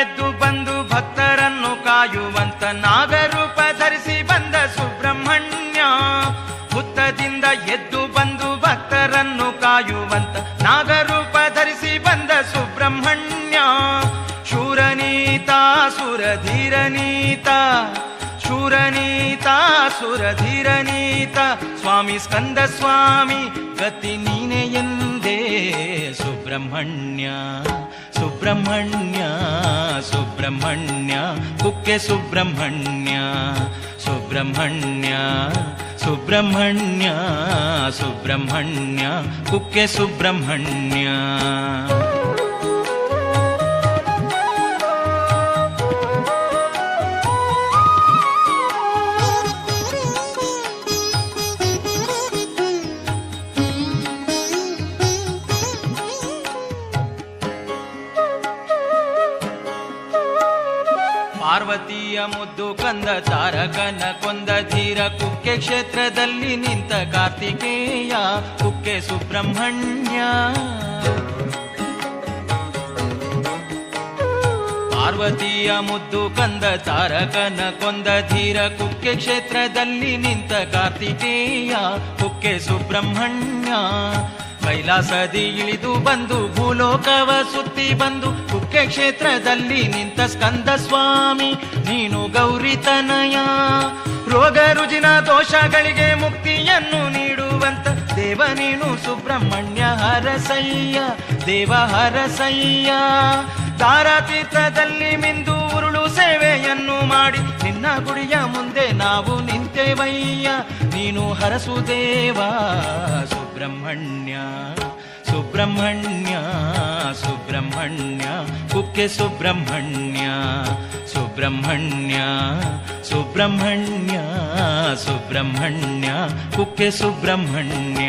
ಎದ್ದು ಬಂದು ಭಕ್ತರನ್ನು ಕಾಯುವಂತ ನಾಗರೂಪ ಧರಿಸಿ ಬಂದ ಸುಬ್ರಹ್ಮಣ್ಯ. ಹುತ್ತದಿಂದ ಎದ್ದು ಬಂದು ಭಕ್ತರನ್ನು ಕಾಯುವಂತ ನಾಗರೂಪ ಧರಿಸಿ ಬಂದ ಸುಬ್ರಹ್ಮಣ್ಯ. ಶೂರನೀತ ಸುರಧೀರನೀತ, ಶೂರನೀತ ಸುರಧೀರನೀತ, ಸ್ವಾಮಿ ಸ್ಕಂದ ಸ್ವಾಮಿ ಗತಿ ನೀನೆ ಎಂದೇ ಸುಬ್ರಹ್ಮಣ್ಯ. ಸುಬ್ರಹ್ಮಣ್ಯ ಸುಬ್ರಹ್ಮಣ್ಯ ಕುಕ್ಕೆ ಸುಬ್ರಹ್ಮಣ್ಯ, ಸುಬ್ರಹ್ಮಣ್ಯ ಸುಬ್ರಹ್ಮಣ್ಯ ಸುಬ್ರಹ್ಮಣ್ಯ ಕುಕ್ಕೆ ಸುಬ್ರಹ್ಮಣ್ಯ. ಪಾರ್ವತಿಯ ಮುದ್ದು ಕಂದ ತಾರಕನ ಕೊಂದ ಧೀರ ಕುಕ್ಕೆ ಕ್ಷೇತ್ರದಲ್ಲಿ ನಿಂತ ಕಾರ್ತಿಕೇಯ ಕುಕ್ಕೆ ಸುಬ್ರಹ್ಮಣ್ಯ. ಪಾರ್ವತಿಯ ಮುದ್ದು ಕಂದ ತಾರಕನ ಕೊಂದ ಧೀರ ಕುಕ್ಕೆ ಕ್ಷೇತ್ರದಲ್ಲಿ ನಿಂತ ಕಾರ್ತಿಕೇಯ ಕುಕ್ಕೆ ಸುಬ್ರಹ್ಮಣ್ಯ. ಕೈಲಾಸದಿ ಇಳಿದು ಬಂದು ಭೂಲೋಕವ ಸುತ್ತಿ ಬಂದು ಕುಕ್ಕೆ ಕ್ಷೇತ್ರದಲ್ಲಿ ನಿಂತ ಸ್ಕಂದ ಸ್ವಾಮಿ ನೀನು ಗೌರಿತನಯ. ರೋಗ ರುಜಿನ ದೋಷಗಳಿಗೆ ಮುಕ್ತಿಯನ್ನು ನೀಡುವಂತ ದೇವ ನೀನು ಸುಬ್ರಹ್ಮಣ್ಯ ಹರಸಯ್ಯ, ದೇವ ಹರಸಯ್ಯ. ದಾರಾತೀರ್ಥದಲ್ಲಿ ಮಿಂದು ಉರುಳು ಸೇವೆಯನ್ನು ಮಾಡಿ ನಿನ್ನ ಗುಡಿಯ ಮುಂದೆ ನಾವು ನಿಂತೆವಯ್ಯ, ನೀನು ಹರಸುದೇವ ಸುಬ್ರಹ್ಮಣ್ಯ. ಸುಬ್ರಹ್ಮಣ್ಯ ಸುಬ್ರಹ್ಮಣ್ಯ ಕುಕ್ಕೆ ಸುಬ್ರಹ್ಮಣ್ಯ, ಸುಬ್ರಹ್ಮಣ್ಯ ಸುಬ್ರಹ್ಮಣ್ಯ ಸುಬ್ರಹ್ಮಣ್ಯ ಕುಕ್ಕೆ ಸುಬ್ರಹ್ಮಣ್ಯ.